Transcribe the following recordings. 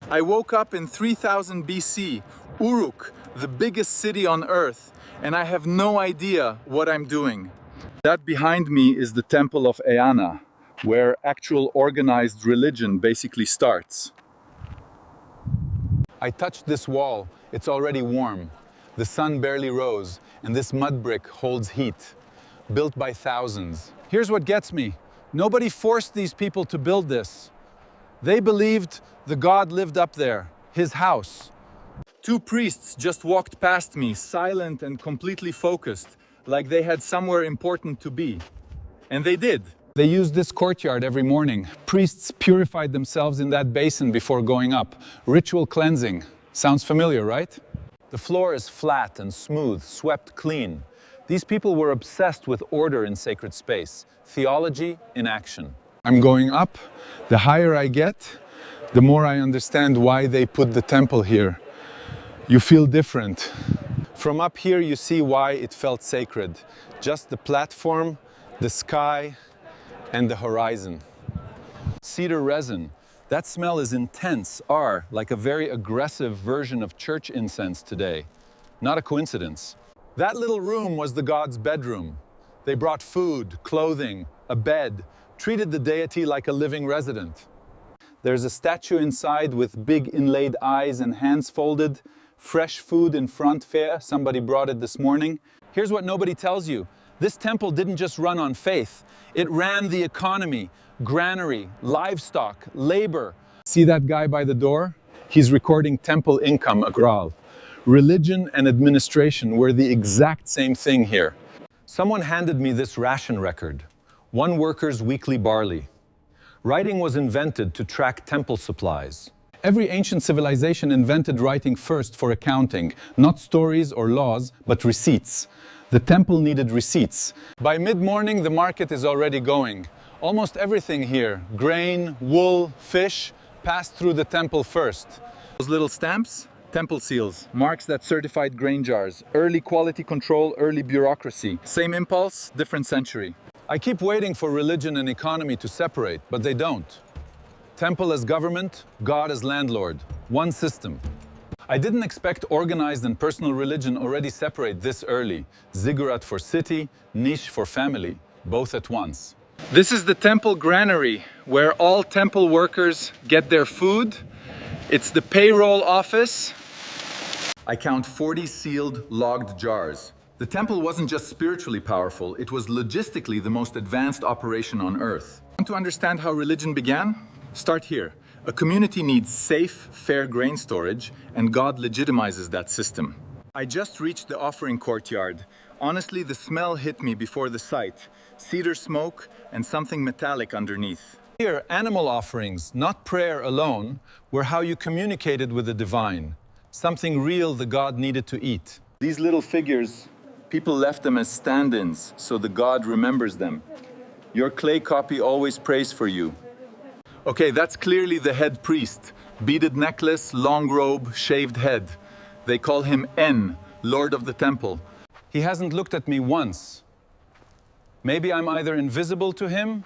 I woke up in 3000 BC, Uruk, the biggest city on Earth, and I have no idea what I'm doing. That behind me is the temple of Ayana, where actual organized religion basically starts. I touched this wall, it's already warm. The sun barely rose, and this mud brick holds heat, built by thousands. Here's what gets me. Nobody forced these people to build this. They believed the god lived up there, his house. Two priests just walked past me, silent and completely focused, like they had somewhere important to be. And they did. They used this courtyard every morning. Priests purified themselves in that basin before going up. Ritual cleansing. Sounds familiar, right? The floor is flat and smooth, swept clean. These people were obsessed with order in sacred space, theology in action. I'm going up. The higher I get, the more I understand why they put the temple here. You feel different. From up here, you see why it felt sacred. Just the platform, the sky, and the horizon. Cedar resin. That smell is intense, like a very aggressive version of church incense today. Not a coincidence. That little room was the god's bedroom. They brought food, clothing, a bed, treated the deity like a living resident. There's a statue inside with big inlaid eyes and hands folded. Fresh food in front fair, somebody brought it this morning. Here's what nobody tells you. This temple didn't just run on faith. It ran the economy, granary, livestock, labor. See that guy by the door? He's recording temple income agral. Religion and administration were the exact same thing here. Someone handed me this ration record. One worker's weekly barley. Writing was invented to track temple supplies. Every ancient civilization invented writing first for accounting, not stories or laws, but receipts. The temple needed receipts. By mid-morning, the market is already going. Almost everything here, grain, wool, fish, passed through the temple first. Those little stamps? Temple seals, marks that certified grain jars. Early quality control, early bureaucracy. Same impulse, different century. I keep waiting for religion and economy to separate, but they don't. Temple as government, God as landlord. One system. I didn't expect organized and personal religion already separate this early. Ziggurat for city, niche for family, both at once. This is the temple granary, where all temple workers get their food. It's the payroll office. I count 40 sealed, logged jars. The temple wasn't just spiritually powerful, it was logistically the most advanced operation on Earth. Want to understand how religion began? Start here. A community needs safe, fair grain storage, and God legitimizes that system. I just reached the offering courtyard. Honestly, the smell hit me before the sight. Cedar smoke and something metallic underneath. Here, animal offerings, not prayer alone, were how you communicated with the divine. Something real the god needed to eat. These little figures, people left them as stand-ins, so the god remembers them. Your clay copy always prays for you. Okay, that's clearly the head priest. Beaded necklace, long robe, shaved head. They call him En, Lord of the Temple. He hasn't looked at me once. Maybe I'm either invisible to him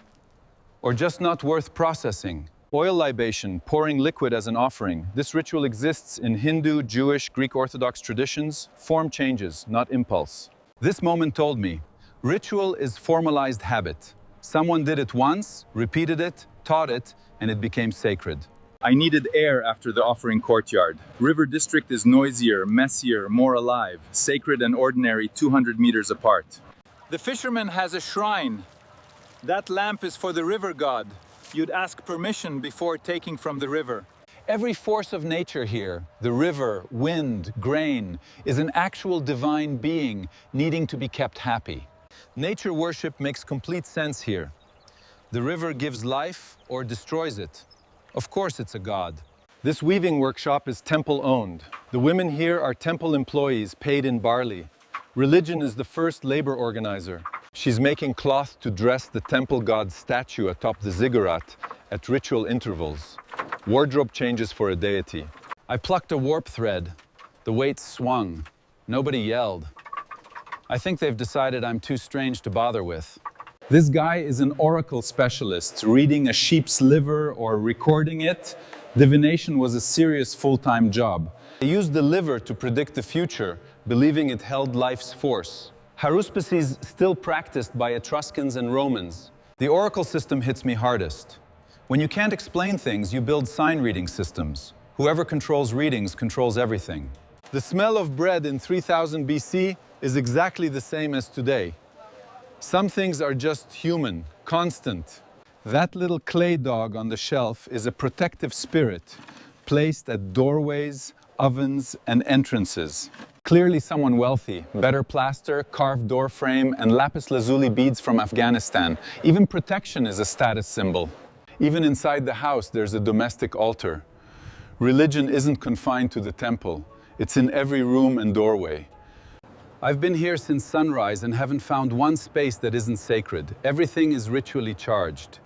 or just not worth processing. Oil libation, pouring liquid as an offering. This ritual exists in Hindu, Jewish, Greek Orthodox traditions. Form changes, not impulse. This moment told me, ritual is formalized habit. Someone did it once, repeated it, taught it, and it became sacred. I needed air after the offering courtyard. River district is noisier, messier, more alive. Sacred and ordinary 200 meters apart. The fisherman has a shrine. That lamp is for the river god. You'd ask permission before taking from the river. Every force of nature here, the river, wind, grain, is an actual divine being needing to be kept happy. Nature worship makes complete sense here. The river gives life or destroys it. Of course it's a god. This weaving workshop is temple-owned. The women here are temple employees paid in barley. Religion is the first labor organizer. She's making cloth to dress the temple god's statue atop the ziggurat at ritual intervals. Wardrobe changes for a deity. I plucked a warp thread. The weights swung. Nobody yelled. I think they've decided I'm too strange to bother with. This guy is an oracle specialist, reading a sheep's liver or recording it. Divination was a serious full-time job. They used the liver to predict the future, believing it held life's force. Haruspices still practiced by Etruscans and Romans. The oracle system hits me hardest. When you can't explain things, you build sign reading systems. Whoever controls readings controls everything. The smell of bread in 3000 BC is exactly the same as today. Some things are just human, constant. That little clay dog on the shelf is a protective spirit placed at doorways, ovens, and entrances. Clearly someone wealthy. Better plaster, carved door frame, and lapis lazuli beads from Afghanistan. Even protection is a status symbol. Even inside the house, there's a domestic altar. Religion isn't confined to the temple. It's in every room and doorway. I've been here since sunrise and haven't found one space that isn't sacred. Everything is ritually charged.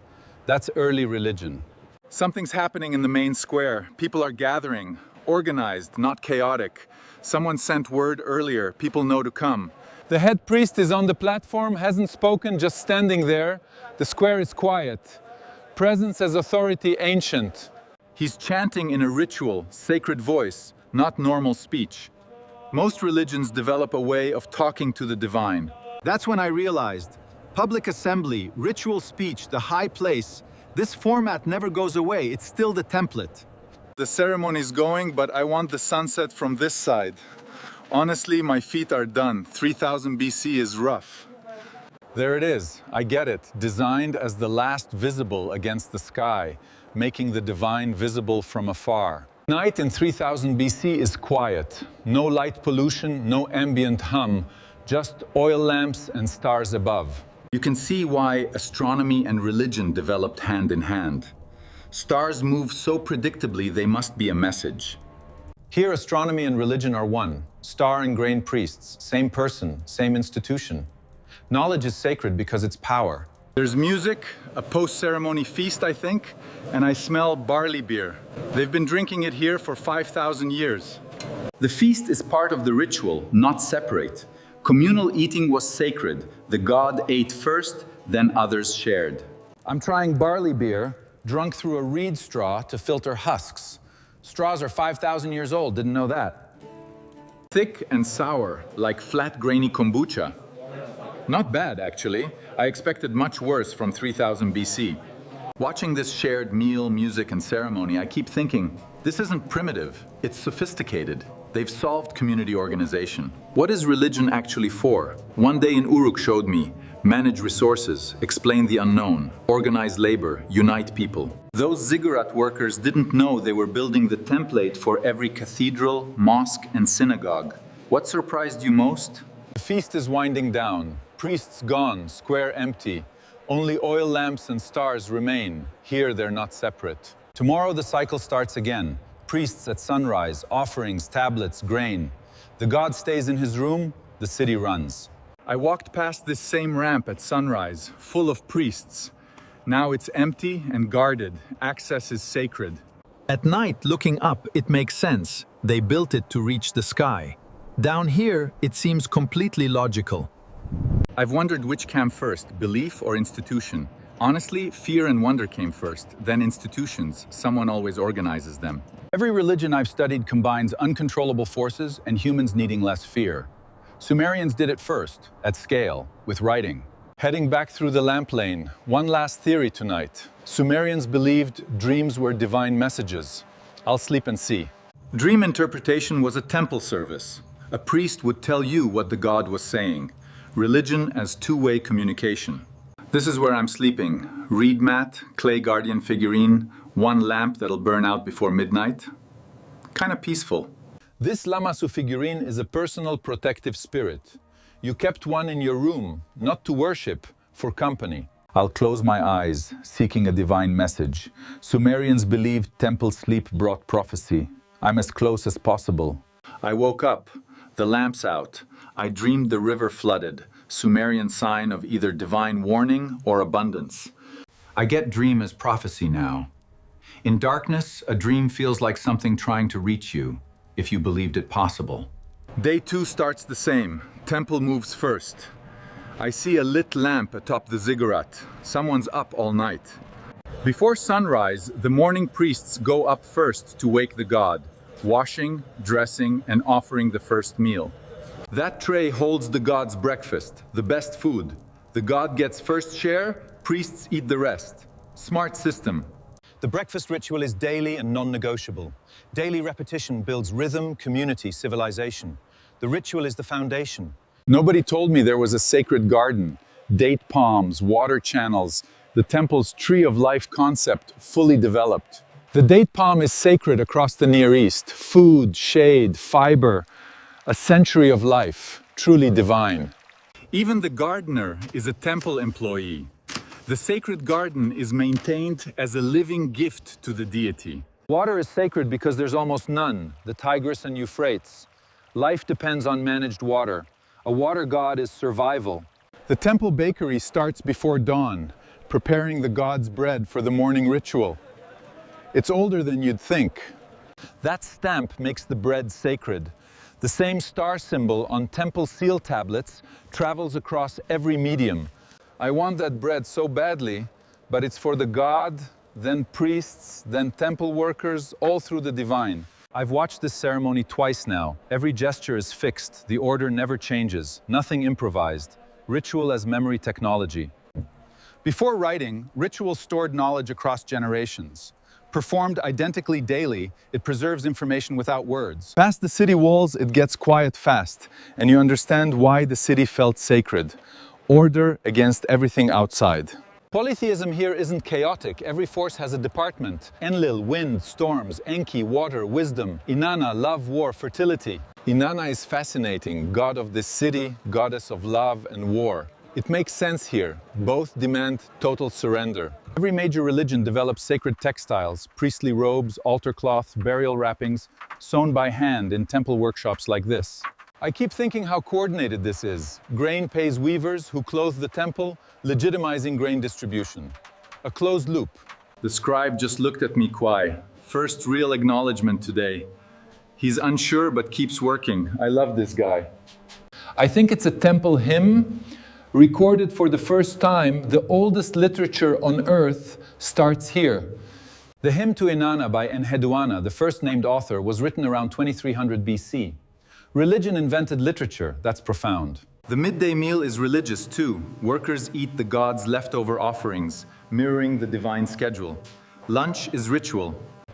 That's early religion. Something's happening in the main square. People are gathering, organized, not chaotic. Someone sent word earlier. People know to come. The head priest is on the platform, hasn't spoken, just standing there. The square is quiet. Presence as authority ancient. He's chanting in a ritual, sacred voice, not normal speech. Most religions develop a way of talking to the divine. That's when I realized, public assembly, ritual speech, the high place, this format never goes away, it's still the template. The ceremony's going, but I want the sunset from this side. Honestly, my feet are done. 3000 BC is rough. There it is, I get it. Designed as the last visible against the sky, making the divine visible from afar. Night in 3000 BC is quiet. No light pollution, no ambient hum, just oil lamps and stars above. You can see why astronomy and religion developed hand in hand. Stars move so predictably they must be a message. Here, astronomy and religion are one. Star and grain priests, same person, same institution. Knowledge is sacred because it's power. There's music, a post-ceremony feast, I think, and I smell barley beer. They've been drinking it here for 5,000 years. The feast is part of the ritual, not separate. Communal eating was sacred. The god ate first, then others shared. I'm trying barley beer, drunk through a reed straw to filter husks. Straws are 5,000 years old, didn't know that. Thick and sour, like flat grainy kombucha. Not bad, actually. I expected much worse from 3000 BC. Watching this shared meal, music, and ceremony, I keep thinking, this isn't primitive, it's sophisticated. They've solved community organization. What is religion actually for? One day in Uruk showed me, manage resources, explain the unknown, organize labor, unite people. Those ziggurat workers didn't know they were building the template for every cathedral, mosque, and synagogue. What surprised you most? The feast is winding down. Priests gone, square empty. Only oil lamps and stars remain. Here they're not separate. Tomorrow the cycle starts again. Priests at sunrise, offerings, tablets, grain. The god stays in his room, the city runs. I walked past this same ramp at sunrise, full of priests. Now it's empty and guarded. Access is sacred. At night, looking up, it makes sense. They built it to reach the sky. Down here, it seems completely logical. I've wondered which came first, belief or institution. Honestly, fear and wonder came first, then institutions. Someone always organizes them. Every religion I've studied combines uncontrollable forces and humans needing less fear. Sumerians did it first, at scale, with writing. Heading back through the lamp lane, one last theory tonight. Sumerians believed dreams were divine messages. I'll sleep and see. Dream interpretation was a temple service. A priest would tell you what the god was saying. Religion as two-way communication. This is where I'm sleeping. Reed mat, clay guardian figurine, one lamp that'll burn out before midnight. Kinda peaceful. This Lamasu figurine is a personal protective spirit. You kept one in your room, not to worship, for company. I'll close my eyes, seeking a divine message. Sumerians believed temple sleep brought prophecy. I'm as close as possible. I woke up, the lamp's out. I dreamed the river flooded, Sumerian sign of either divine warning or abundance. I get dream as prophecy now. In darkness, a dream feels like something trying to reach you, if you believed it possible. Day 2 starts the same. Temple moves first. I see a lit lamp atop the ziggurat. Someone's up all night. Before sunrise, the morning priests go up first to wake the god, washing, dressing, and offering the first meal. That tray holds the god's breakfast, the best food. The god gets first share, priests eat the rest. Smart system. The breakfast ritual is daily and non-negotiable. Daily repetition builds rhythm, community, civilization. The ritual is the foundation. Nobody told me there was a sacred garden, date palms, water channels, the temple's tree of life concept fully developed. The date palm is sacred across the Near East. Food, shade, fiber, a century of life, truly divine. Even the gardener is a temple employee. The sacred garden is maintained as a living gift to the deity. Water is sacred because there's almost none, the Tigris and Euphrates. Life depends on managed water. A water god is survival. The temple bakery starts before dawn, preparing the god's bread for the morning ritual. It's older than you'd think. That stamp makes the bread sacred. The same star symbol on temple seal tablets travels across every medium. I want that bread so badly, but it's for the god, then priests, then temple workers, all through the divine. I've watched this ceremony twice now. Every gesture is fixed, the order never changes, nothing improvised. Ritual as memory technology. Before writing, ritual stored knowledge across generations. Performed identically daily, it preserves information without words. Past the city walls, it gets quiet fast, and you understand why the city felt sacred. Order against everything outside. Polytheism here isn't chaotic. Every force has a department. Enlil, wind, storms. Enki, water, wisdom. Inanna, love, war, fertility. Inanna is fascinating, god of this city, goddess of love and war. It makes sense here. Both demand total surrender. Every major religion develops sacred textiles, priestly robes, altar cloths, burial wrappings, sewn by hand in temple workshops like this. I keep thinking how coordinated this is. Grain pays weavers who clothe the temple, legitimizing grain distribution. A closed loop. The scribe just looked at me quiet. First real acknowledgement today. He's unsure but keeps working. I love this guy. I think it's a temple hymn, recorded for the first time. The oldest literature on earth starts here. The hymn to Eanna by Enheduanna, the first named author, was written around 2300 BC. Religion invented literature. That's profound. The midday meal is religious too. Workers eat the god's leftover offerings, mirroring the divine schedule. Lunch is ritual.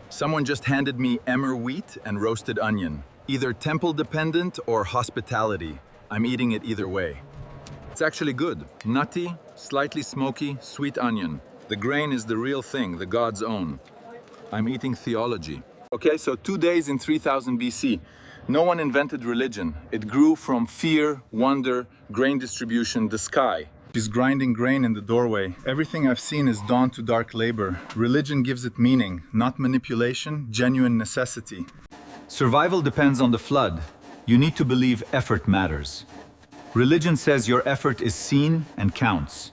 Someone just handed me emmer wheat and roasted onion. Either temple dependent or hospitality. I'm eating it either way. It's actually good. Nutty, slightly smoky, sweet onion. The grain is the real thing, the god's own. I'm eating theology. Okay, so 2 days in 3000 BC. No one invented religion. It grew from fear, wonder, grain distribution, the sky. She's grinding grain in the doorway. Everything I've seen is dawn to dark labor. Religion gives it meaning, not manipulation, genuine necessity. Survival depends on the flood. You need to believe effort matters. Religion says your effort is seen and counts.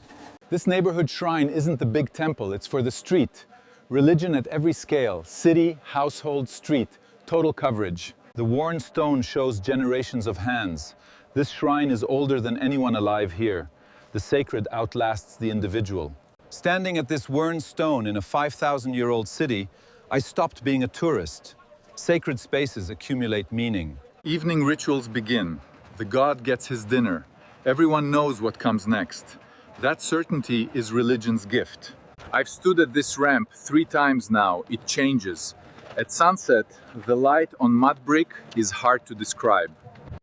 This neighborhood shrine isn't the big temple, it's for the street. Religion at every scale, city, household, street, total coverage. The worn stone shows generations of hands. This shrine is older than anyone alive here. The sacred outlasts the individual. Standing at this worn stone in a 5,000-year-old city, I stopped being a tourist. Sacred spaces accumulate meaning. Evening rituals begin. The god gets his dinner. Everyone knows what comes next. That certainty is religion's gift. I've stood at this ramp 3 times now. It changes. At sunset, the light on mud brick is hard to describe.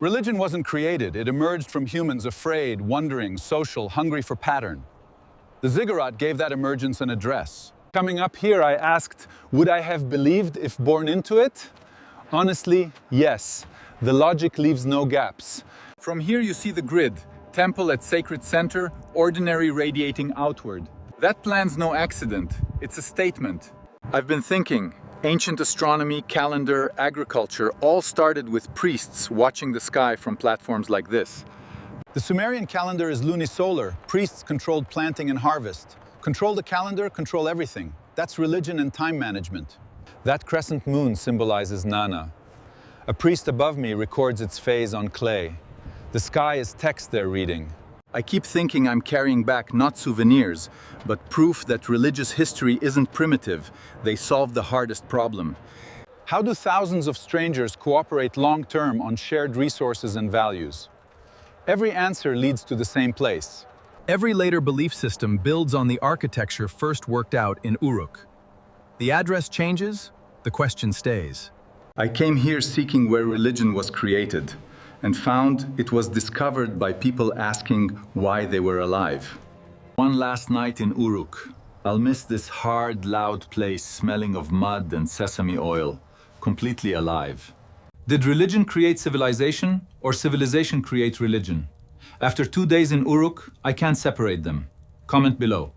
Religion wasn't created. It emerged from humans afraid, wondering, social, hungry for pattern. The ziggurat gave that emergence an address. Coming up here, I asked, would I have believed if born into it? Honestly, yes. The logic leaves no gaps. From here you see the grid. Temple at sacred center, ordinary radiating outward. That plan's no accident. It's a statement. I've been thinking. Ancient astronomy, calendar, agriculture all started with priests watching the sky from platforms like this. The Sumerian calendar is lunisolar. Priests controlled planting and harvest. Control the calendar, control everything. That's religion and time management. That crescent moon symbolizes Nana. A priest above me records its phase on clay. The sky is text they're reading. I keep thinking I'm carrying back not souvenirs, but proof that religious history isn't primitive. They solved the hardest problem. How do thousands of strangers cooperate long-term on shared resources and values? Every answer leads to the same place. Every later belief system builds on the architecture first worked out in Uruk. The address changes, the question stays. I came here seeking where religion was created, and found it was discovered by people asking why they were alive. One last night in Uruk. I'll miss this hard, loud place smelling of mud and sesame oil, completely alive. Did religion create civilization, or civilization create religion? After 2 days in Uruk, I can't separate them. Comment below.